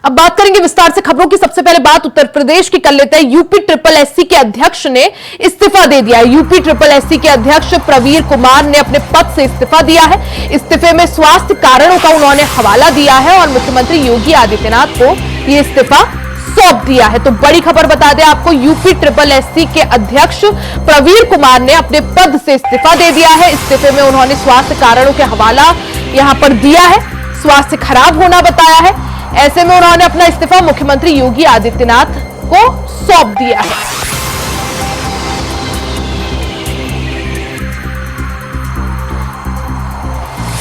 अब बात करेंगे विस्तार से खबरों की। सबसे पहले बात उत्तर प्रदेश की कर लेते हैं। यूपी ट्रिपल एससी के अध्यक्ष ने इस्तीफा दे दिया है। यूपी ट्रिपल एससी के अध्यक्ष प्रवीर कुमार ने अपने पद से इस्तीफा दिया है। इस्तीफे में स्वास्थ्य कारणों का उन्होंने हवाला दिया है और मुख्यमंत्री योगी आदित्यनाथ को यह इस्तीफा सौंप दिया है। तो बड़ी खबर बता दें आपको, यूपी ट्रिपल एससी के अध्यक्ष प्रवीर कुमार ने अपने पद से इस्तीफा दे दिया है। इस्तीफे में उन्होंने स्वास्थ्य कारणों के हवाला यहां पर दिया है, स्वास्थ्य खराब होना बताया है। ऐसे में उन्होंने अपना इस्तीफा मुख्यमंत्री योगी आदित्यनाथ को सौंप दिया है।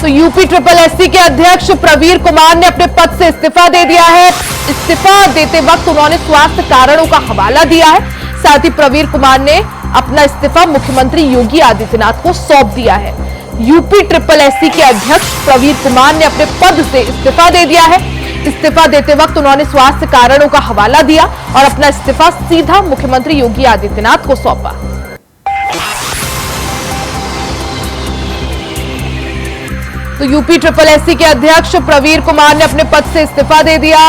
तो यूपी ट्रिपल एससी के अध्यक्ष प्रवीर कुमार ने अपने पद से इस्तीफा दे दिया है। इस्तीफा देते वक्त उन्होंने स्वास्थ्य कारणों का हवाला दिया है। साथ ही प्रवीर कुमार ने अपना इस्तीफा मुख्यमंत्री योगी आदित्यनाथ को सौंप दिया है। यूपी ट्रिपल एससी के अध्यक्ष प्रवीर कुमार ने अपने पद से इस्तीफा दे दिया है। इस्तीफा देते वक्त उन्होंने स्वास्थ्य कारणों का हवाला दिया और अपना इस्तीफा सीधा मुख्यमंत्री योगी आदित्यनाथ को सौंपा। तो यूपी ट्रिपल एससी के अध्यक्ष प्रवीर कुमार ने अपने पद से इस्तीफा दे दिया।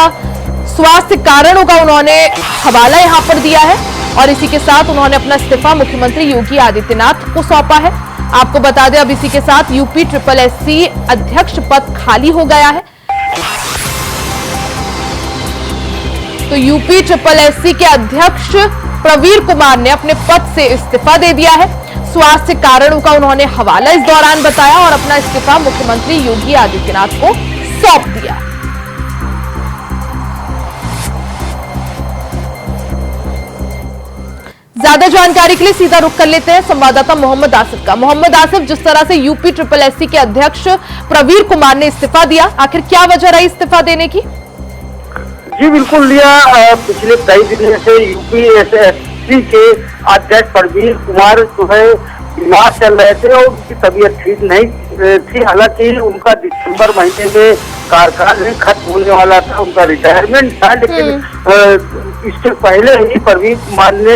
स्वास्थ्य कारणों का उन्होंने हवाला यहां पर दिया है और इसी के साथ उन्होंने अपना इस्तीफा मुख्यमंत्री योगी आदित्यनाथ को सौंपा है। आपको बता दें, अब इसी के साथ यूपी ट्रिपल एससी अध्यक्ष पद खाली हो गया है। तो यूपी ट्रिपल एससी के अध्यक्ष प्रवीर कुमार ने अपने पद से इस्तीफा दे दिया है। स्वास्थ्य कारणों का उन्होंने हवाला इस दौरान बताया और अपना इस्तीफा मुख्यमंत्री योगी आदित्यनाथ को सौंप दिया। ज्यादा जानकारी के लिए सीधा रुख कर लेते हैं संवाददाता मोहम्मद आसिफ का। मोहम्मद आसिफ, जिस तरह से यूपी ट्रिपल एससी के अध्यक्ष प्रवीर कुमार ने इस्तीफा दिया, आखिर क्या वजह रही इस्तीफा देने की? जी बिल्कुल लिया, पिछले कई दिनों से यूपी एसएससी के अध्यक्ष प्रवीर कुमार जो है बीमार चल रहे थे और उनकी तबीयत ठीक नहीं थी। हालांकि उनका दिसंबर महीने में कार्यकाल खत्म होने वाला था, उनका रिटायरमेंट था, लेकिन इससे पहले ही प्रवीर कुमार ने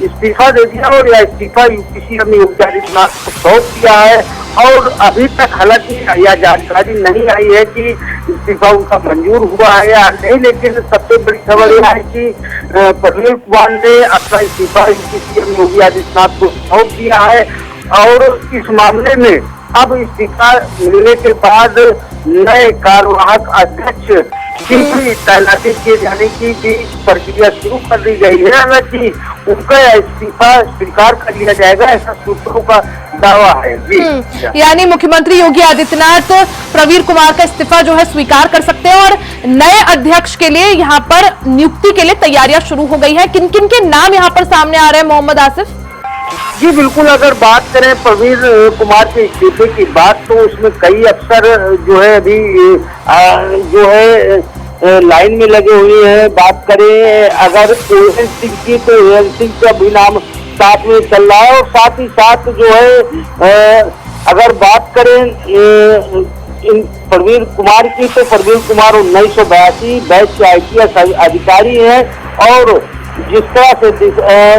इस्तीफा दे दिया और यह इस्तीफा यूपी सीएम योगी आदित्यनाथ को सौंप दिया है। और अभी तक हालांकि यह जानकारी नहीं आई है कि इस्तीफा उनका मंजूर हुआ है या नहीं, लेकिन सबसे बड़ी खबर यह है कि प्रवीर कुमार ने अपना इस्तीफा यूपी सीएम योगी आदित्यनाथ को सौंप दिया है। और इस मामले में अब इस्तीफा मिलने के बाद नए कार्यवाहक अध्यक्ष की भी तैनाती किए जाने की भी प्रक्रिया शुरू कर दी गई है। हालांकि उनका इस्तीफा स्वीकार कर लिया जाएगा, ऐसा सूत्रों का दावा है। जी यानी मुख्यमंत्री योगी आदित्यनाथ प्रवीर कुमार का इस्तीफा जो है स्वीकार कर सकते हैं और नए अध्यक्ष के लिए यहाँ पर नियुक्ति के लिए तैयारियां शुरू हो गई है। किन किन के नाम यहाँ पर सामने आ रहे हैं मोहम्मद आसिफ? जी बिल्कुल, अगर बात करें प्रवीर कुमार के इस्तीफे की बात, तो उसमें कई अफसर जो है अभी जो है लाइन में लगे हुए हैं। बात करें अगर ओएन सिंह की, तो ओएन सिंह का भी नाम साथ में चल रहा है। और साथ ही साथ जो है अगर बात करें प्रवीर कुमार की, तो प्रवीर कुमार 1982 बैच के IPS अधिकारी हैं और जिस तरह से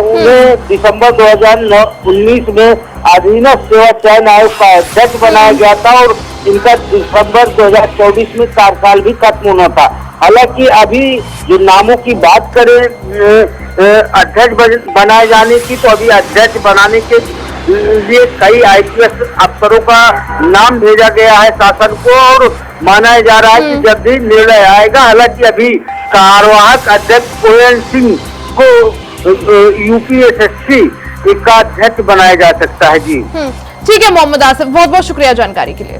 उन्हें दिसंबर 2019 में अधीनस्थ सेवा चयन आयोग का अध्यक्ष बनाया गया था और इनका दिसंबर 2024 में कार्यकाल भी खत्म होना था। हालांकि अभी जो नामों की बात करें अध्यक्ष बनाए जाने की, तो अभी अध्यक्ष बनाने के लिए कई IPS अफसरों का नाम भेजा गया है शासन को और माना जा रहा है कि जब भी निर्णय आएगा। हालांकि अभी कार्यवाहक अध्यक्ष ओएन सिंह को यूपी एसएससी का अध्यक्ष बनाया जा सकता है। जी ठीक है मोहम्मद आसिफ, बहुत बहुत शुक्रिया जानकारी के लिए।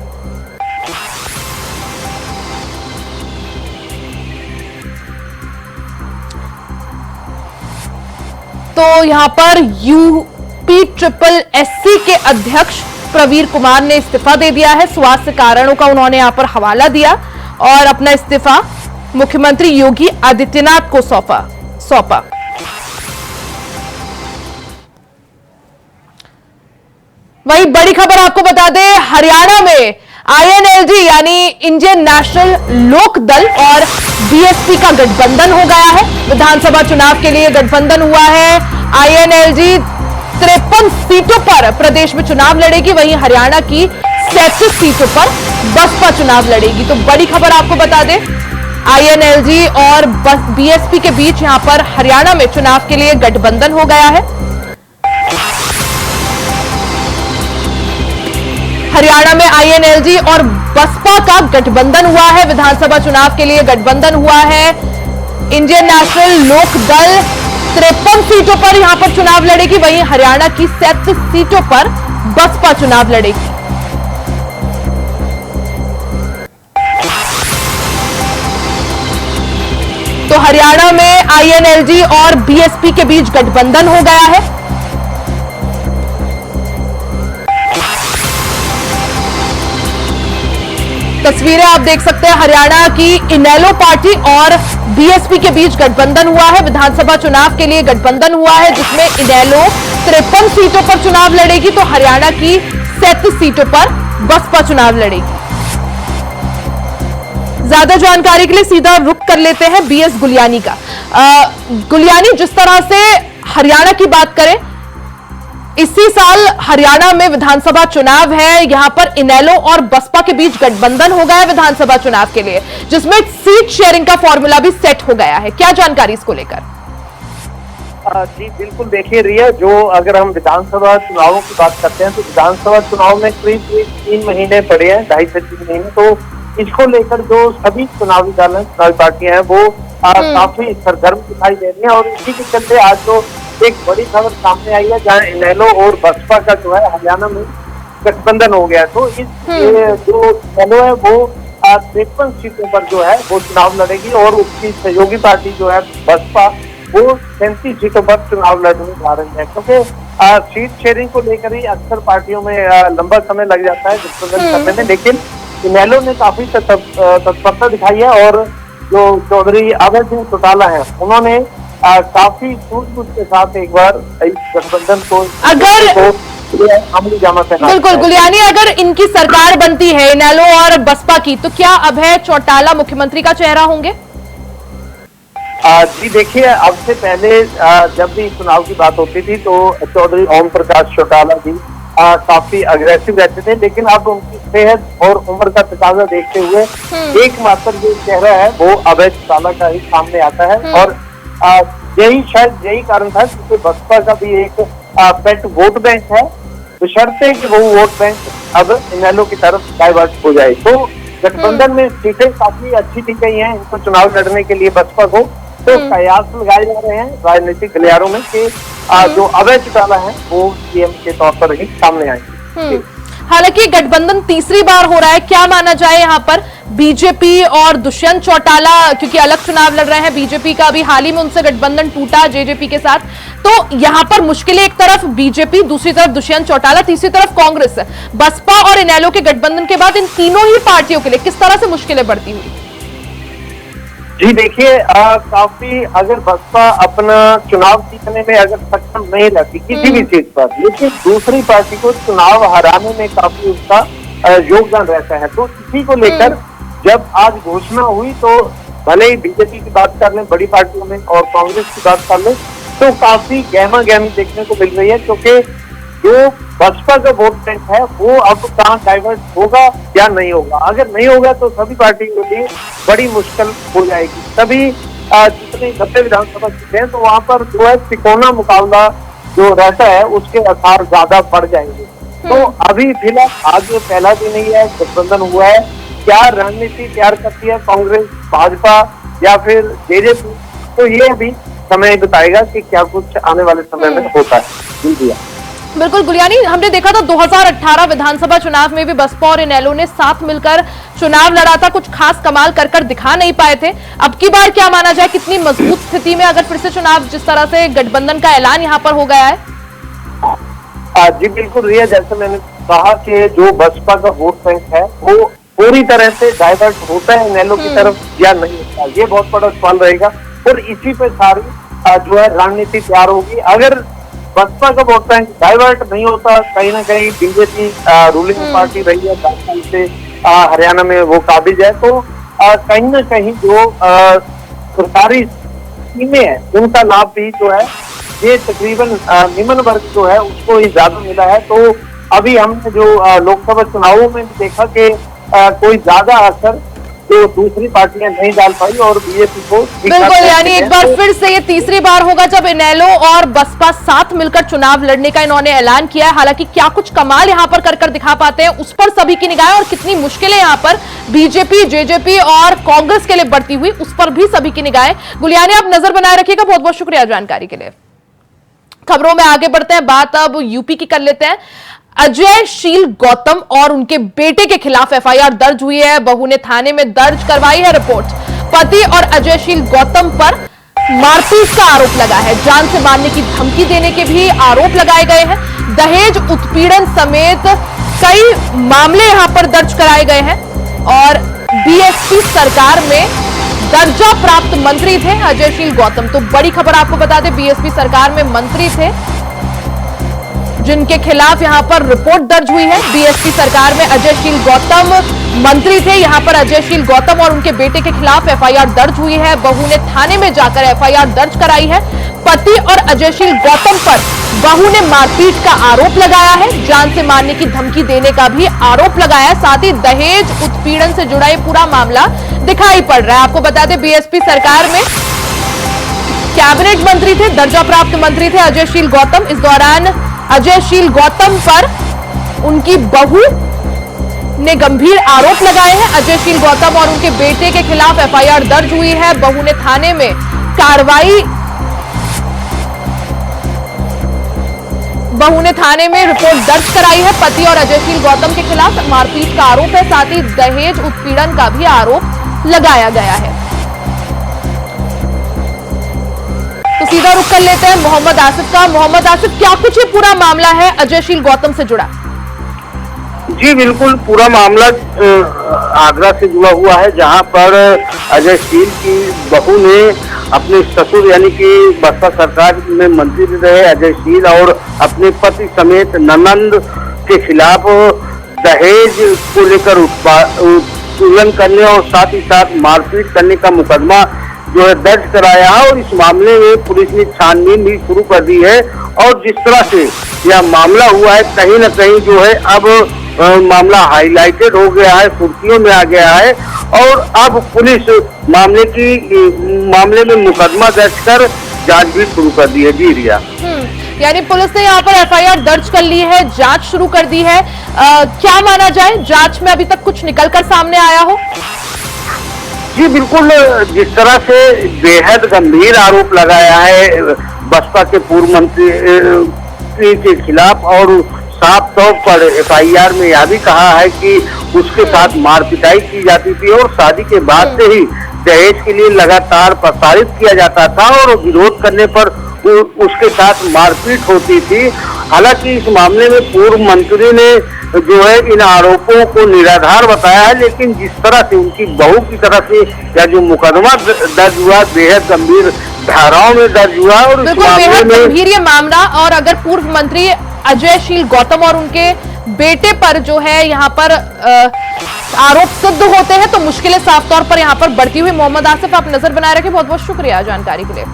तो यहां पर यूपी ट्रिपल एससी के अध्यक्ष प्रवीर कुमार ने इस्तीफा दे दिया है। स्वास्थ्य कारणों का उन्होंने यहां पर हवाला दिया और अपना इस्तीफा मुख्यमंत्री योगी आदित्यनाथ को सौंपा। वही बड़ी खबर आपको बता दें, हरियाणा में INLD यानी इंडियन नेशनल लोक दल और BSP का गठबंधन हो गया है। विधानसभा चुनाव के लिए गठबंधन हुआ है। INLD 53 सीटों पर प्रदेश में चुनाव लड़ेगी, वहीं हरियाणा की 37 सीटों पर बसपा चुनाव लड़ेगी। तो बड़ी खबर आपको बता दें, आईएनएलजी और बीएसपी के बीच यहां पर हरियाणा में चुनाव के लिए गठबंधन हो गया है। हरियाणा में आईएनएलजी और बसपा का गठबंधन हुआ है। विधानसभा चुनाव के लिए गठबंधन हुआ है। इंडियन नेशनल लोक दल 53 सीटों पर यहां पर चुनाव लड़ेगी, वहीं हरियाणा की 37 सीटों पर बसपा चुनाव लड़ेगी। तो हरियाणा में आईएनएलजी और बीएसपी के बीच गठबंधन हो गया है। तस्वीरें आप देख सकते हैं, हरियाणा की इनेलो पार्टी और बीएसपी के बीच गठबंधन हुआ है। विधानसभा चुनाव के लिए गठबंधन हुआ है, जिसमें इनेलो 53 सीटों पर चुनाव लड़ेगी, तो हरियाणा की 37 सीटों पर बसपा चुनाव लड़ेगी। ज्यादा जानकारी के लिए सीधा रुख कर लेते हैं बीएस गुलियानी का। गुलियानी, जिस तरह से हरियाणा की बात करें, इसी साल हरियाणा में विधानसभा चुनाव है, यहां पर इनेलो और बसपा के बीच गठबंधन हो गया है विधानसभा चुनाव के लिए, जिसमें सीट शेयरिंग का फॉर्मूला भी सेट हो गया है। क्या जानकारी इसको लेकर? जी बिल्कुल, देखिए रिया, जो अगर हम विधानसभा चुनावों की बात करते हैं तो विधानसभा चुनाव में करीब 3 महीने पड़े हैं, 2.5 से 3 महीने। तो इसको लेकर जो सभी चुनावी दल हैं, चुनावी पार्टियां हैं, वो काफी सरगर्म दिखाई दे रही है। और इसी के चलते आज जो एक बड़ी खबर सामने आई है, जहां इनेलो और बसपा का जो है हरियाणा में गठबंधन हो गया। तो इस जो इनेलो है वो 53 सीटों पर जो है वो चुनाव लड़ेगी, और उसकी सहयोगी पार्टी जो है बसपा, वो 37 सीटों पर चुनाव लड़ने जा रही है। क्योंकि सीट शेयरिंग को लेकर ही अक्सर पार्टियों में लंबा समय लग जाता है गठबंधन करने में, लेकिन इनेलो ने काफी तत्परता दिखाई है। और जो चौधरी अभय सिंह चौटाला है, उन्होंने काफी सूझबूझ के साथ एक बार इस गठबंधन को अमली जामा पहना। बिल्कुल गुलियानी, अगर इनकी सरकार बनती है इनेलो और बसपा की, तो क्या अभय चौटाला मुख्यमंत्री का चेहरा होंगे? जी देखिए, अब से पहले जब भी चुनाव की बात होती थी तो चौधरी ओम प्रकाश चौटाला जी काफी अग्रेसिव रहते थे, लेकिन अब उनकी सेहत और उम्र का तकाजा देखते हुए एकमात्र जो चेहरा है वो अभय चौटाला का ही सामने आता है। और यही कारण था क्योंकि बसपा का भी एक पेट वोट बैंक है, बशर्ते कि वो वोट बैंक अब इनेलो की तरफ डाइवर्ट हो जाए। तो गठबंधन में सीटें काफी अच्छी दी गई हैं इनको चुनाव लड़ने के लिए बसपा को। तो कयास लगाए जा रहे हैं राजनीतिक गलियारों में कि जो अभय चौटाला है वो सीएम के तौर पर ही सामने आएंगे। हालांकि गठबंधन तीसरी बार हो रहा है, क्या माना जाए यहाँ पर बीजेपी और दुष्यंत चौटाला, क्योंकि अलग चुनाव लड़ रहे हैं। बीजेपी का अभी हाल ही में उनसे गठबंधन टूटा जेजेपी के साथ, तो यहाँ पर मुश्किलें, एक तरफ बीजेपी, दूसरी तरफ दुष्यंत चौटाला, तीसरी तरफ कांग्रेस। बसपा और इनेलो के गठबंधन के बाद इन तीनों ही पार्टियों के लिए किस तरह से मुश्किलें बढ़ती हुई? जी देखिए, काफी अगर बसपा अपना चुनाव जीतने में अगर सक्षम नहीं रहती किसी भी सीट पर, लेकिन दूसरी पार्टी को चुनाव हराने में काफी उसका योगदान रहता है। तो इसी को लेकर जब आज घोषणा हुई तो भले ही बीजेपी की बात कर लें, बड़ी पार्टियों में, और कांग्रेस की बात कर लें, तो काफी गहमा गहमी देखने को मिल रही है। क्योंकि जो बसपा का वोट बैंक है वो अब कहाँ डाइवर्ट होगा या नहीं होगा। अगर नहीं होगा तो सभी पार्टियों के लिए बड़ी मुश्किल हो जाएगी। सभी जितने 90 विधानसभा सीटें हैं तो वहां पर जो है तिकोना मुकाबला जो रहता है उसके आसार ज्यादा बढ़ जाएंगे। तो अभी फिलहाल आज पहला दिन ही है, गठबंधन हुआ है। क्या रणनीति तैयार करती है कांग्रेस, भाजपा या फिर जेजेपी, तो ये अभी समय बताएगा कि क्या कुछ आने वाले समय में होता है। जी बिल्कुल गुलियानी, हमने देखा था 2018 विधानसभा चुनाव में भी बसपा और इनेलो ने साथ मिलकर चुनाव लड़ा था, कुछ खास कमाल कर दिखा नहीं पाए थे। अब की बार क्या माना जाए, कितनी मजबूत स्थिति में अगर फिर से चुनाव, जिस तरह से गठबंधन का ऐलान यहाँ पर हो गया है? जी बिल्कुल रिया, जैसे मैंने कहा कि जो बसपा का वोट बैंक है वो पूरी तरह से डाइवर्ट होता है इनेलो की तरफ या नहीं होता, ये बहुत बड़ा सवाल रहेगा। और इसी पे सारी जो है रणनीति तैयार होगी। अगर बसपा का वोट बैंक डाइवर्ट नहीं होता, कहीं ना कहीं बीजेपी रूलिंग पार्टी रही है 10 साल से हरियाणा में, वो काबिज है, तो कहीं ना कहीं जो सरकारी स्कीमें हैं उनका लाभ भी जो है ये तकरीबन निम्न वर्ग जो है उसको ही ज्यादा मिला है। तो अभी हमने जो लोकसभा चुनावों में देखा कि कोई ज्यादा असर तो दूसरी पार्टियां नहीं डाल पाई और बीएसपी को बिल्कुल, यानी एक बार फिर से ये तीसरी बार होगा जब इनेलो और बसपा साथ मिलकर चुनाव लड़ने का इन्होंने ऐलान किया है। हालांकि क्या कुछ कमाल यहां पर कर दिखा पाते हैं उस पर सभी की निगाहें, और कितनी मुश्किलें यहां पर बीजेपी, जेजेपी और कांग्रेस के लिए बढ़ती हुई, उस पर भी सभी की निगाहें। गुलियानी, आप नजर बनाए रखिएगा। बहुत बहुत शुक्रिया जानकारी के लिए। खबरों में आगे बढ़ते हैं, बात अब यूपी की कर लेते हैं। अजयशील गौतम और उनके बेटे के खिलाफ एफआईआर दर्ज हुई है। बहू ने थाने में दर्ज करवाई है रिपोर्ट। पति और अजयशील गौतम पर मारपीट का आरोप लगा है। जान से मारने की धमकी देने के भी आरोप लगाए गए हैं। दहेज उत्पीड़न समेत कई मामले यहां पर दर्ज कराए गए हैं। और बीएसपी सरकार में दर्जा प्राप्त मंत्री थे अजयशील गौतम। तो बड़ी खबर आपको बता दें, बीएसपी सरकार में मंत्री थे जिनके खिलाफ यहां पर रिपोर्ट दर्ज हुई है। बीएसपी सरकार में अजयशील गौतम मंत्री थे। यहां पर अजयशील गौतम और उनके बेटे के खिलाफ एफआईआर दर्ज हुई है। बहू ने थाने में जाकर एफआईआर दर्ज कराई है। पति और अजयशील गौतम पर बहू ने मारपीट का आरोप लगाया है। जान से मारने की धमकी देने का भी आरोप लगाया है। साथ ही दहेज उत्पीड़न से जुड़ा ये पूरा मामला दिखाई पड़ रहा है। आपको बता दें, बीएसपी सरकार में कैबिनेट मंत्री थे, दर्जा प्राप्त मंत्री थे अजयशील गौतम। इस दौरान अजयशील गौतम पर उनकी बहू ने गंभीर आरोप लगाए हैं। अजयशील गौतम और उनके बेटे के खिलाफ एफआईआर दर्ज हुई है। बहू ने थाने में रिपोर्ट दर्ज कराई है। पति और अजयशील गौतम के खिलाफ मारपीट का आरोप है। साथ ही दहेज उत्पीड़न का भी आरोप लगाया गया है। तो सीधा रुख कर लेते हैं मोहम्मद आसिफ का। मोहम्मद आसिफ, क्या कुछ ये पूरा मामला है अजयशील गौतम से जुड़ा? जी बिल्कुल, पूरा मामला आगरा से जुड़ा हुआ है, जहां पर अजयशील की बहू ने अपने ससुर यानी कि बसपा सरकार में मंत्री रहे अजयशील और अपने पति समेत ननंद के खिलाफ दहेज को लेकर उत्पीड़न करने और साथ ही साथ मारपीट करने का मुकदमा जो है दर्ज कराया है। और इस मामले में पुलिस ने छानबीन भी शुरू कर दी है। और जिस तरह से यह मामला हुआ है, कहीं न कहीं जो है अब मामला हाईलाइटेड हो गया है, सुर्खियों में आ गया है। और अब पुलिस मामले में मुकदमा दर्ज कर जांच भी शुरू कर दी है। जी रिया, यानी पुलिस ने यहाँ पर एफआईआर दर्ज कर ली है, जांच शुरू कर दी है। क्या माना जाए, जांच में अभी तक कुछ निकलकर सामने आया हो? जी बिल्कुल, जिस तरह से बेहद गंभीर आरोप लगाया है बसपा के पूर्व मंत्री के खिलाफ और साफ तौर पर एफआईआर में यह भी कहा है कि उसके साथ मारपिटाई की जाती थी और शादी के बाद से ही दहेज के लिए लगातार प्रसारित किया जाता था और विरोध करने पर उसके साथ मारपीट होती थी। हालांकि इस मामले में पूर्व मंत्री ने जो है इन आरोपों को निराधार बताया है, लेकिन जिस तरह से उनकी बहू की तरफ से या जो मुकदमा दर्ज हुआ बेहद गंभीर धाराओं में दर्ज हुआ और बेहद गंभीर ये मामला। और अगर पूर्व मंत्री अजयशील गौतम और उनके बेटे पर जो है यहाँ पर आरोप सिद्ध होते हैं तो मुश्किलें साफ तौर पर यहाँ पर बढ़ती हुई। मोहम्मद आसिफ, आप नजर बनाए रखें, बहुत बहुत शुक्रिया जानकारी के लिए।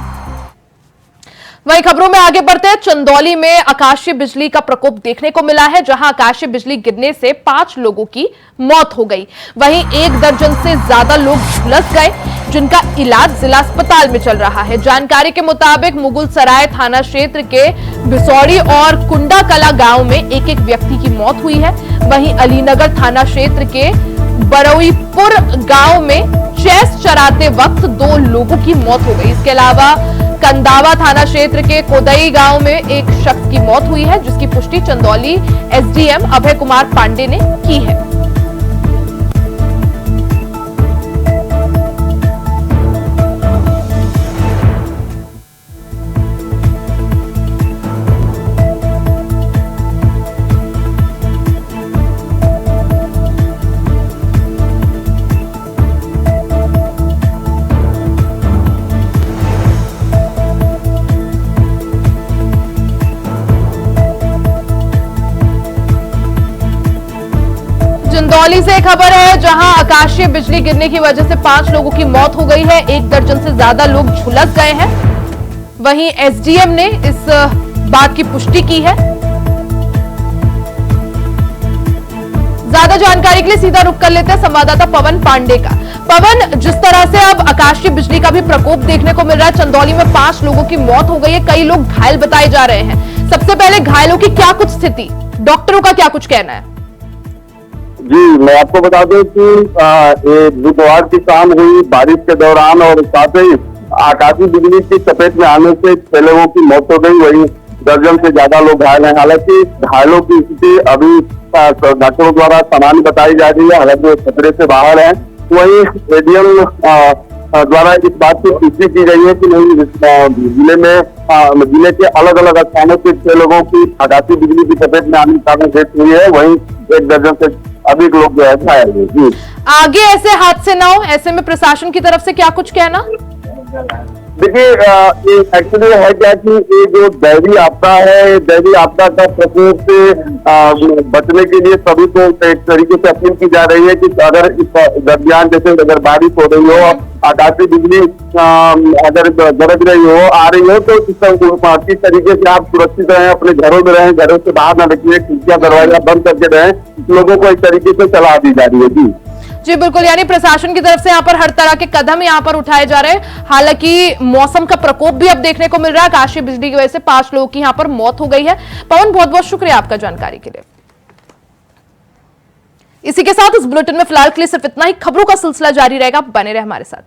वहीं खबरों में आगे बढ़ते हैं। चंदौली में आकाशीय बिजली का प्रकोप देखने को मिला है, जहां आकाशीय बिजली गिरने से 5 लोगों की मौत हो गई। वहीं 1 दर्जन से ज्यादा लोग झुलस गए, जिनका इलाज जिला अस्पताल में चल रहा है। जानकारी के मुताबिक मुगलसराय थाना क्षेत्र के बिसौड़ी और कुंडा कला गांव में एक व्यक्ति की मौत हुई है। वहीं अलीनगर थाना क्षेत्र के बरौईपुर गांव में चैस चराते वक्त 2 लोगों की मौत हो गई। इसके अलावा कंदावा थाना क्षेत्र के कोदई गांव में एक शख्स की मौत हुई है, जिसकी पुष्टि चंदौली एसडीएम अभय कुमार पांडे ने की है। चंदौली से खबर है, जहां आकाशीय बिजली गिरने की वजह से 5 लोगों की मौत हो गई है। 1 दर्जन से ज्यादा लोग झुलस गए हैं। वहीं एसडीएम ने इस बात की पुष्टि की है। ज्यादा जानकारी के लिए सीधा रुख कर लेते हैं संवाददाता पवन पांडे का। पवन, जिस तरह से अब आकाशीय बिजली का भी प्रकोप देखने को मिल रहा है, चंदौली में 5 लोगों की मौत हो गई है, कई लोग घायल बताए जा रहे हैं। सबसे पहले घायलों की क्या कुछ स्थिति, डॉक्टरों का क्या कुछ कहना है? जी, मैं आपको बता दूं कि बुधवार की शाम हुई बारिश के दौरान और साथ ही आकाशीय बिजली की चपेट में आने से 6 लोगों की मौत हो गई, वहीं दर्जन से ज्यादा लोग घायल हैं। हालांकि घायलों की स्थिति अभी डॉक्टरों द्वारा सामान्य बताई जा रही है, हालांकि वो खतरे से बाहर है। वहीं एडीएम द्वारा इस बात की पुष्टि की गई है कि नहीं, जिले के अलग अलग स्थानों से 6 लोगों की आकाशीय बिजली की चपेट में आने के कारण डेथ हुई है, वहीं 1 दर्जन से अधिक लोग जो है घायल हुए। जी, आगे ऐसे हादसे ना हो, ऐसे में प्रशासन की तरफ से क्या कुछ कहना? देखिए, ये एक्चुअली है क्या कि ये जो दैवीय आपदा है, दैवीय आपदा का प्रकोप से बचने के लिए सभी को एक तरीके से अपील की जा रही है कि अगर इस दरमियान जैसे अगर बारिश हो रही हो, आकाशीय बिजली अगर गरज रही हो, आ रही हो, तो किस तरीके से आप सुरक्षित रहें, अपने घरों में रहें, घरों से बाहर न निकले, खिड़कियां दरवाजा बंद करके रहें, लोगों को एक तरीके से सलाह दी जा रही है। जी बिल्कुल, यानी प्रशासन की तरफ से यहाँ पर हर तरह के कदम यहाँ पर उठाए जा रहे हैं। हालांकि मौसम का प्रकोप भी अब देखने को मिल रहा है, आकाशीय बिजली की वजह से 5 लोगों की यहाँ पर मौत हो गई है। पवन, बहुत बहुत शुक्रिया आपका जानकारी के लिए। इसी के साथ इस बुलेटिन में फिलहाल के लिए सिर्फ इतना ही। खबरों का सिलसिला जारी रहेगा, बने रहे हमारे साथ।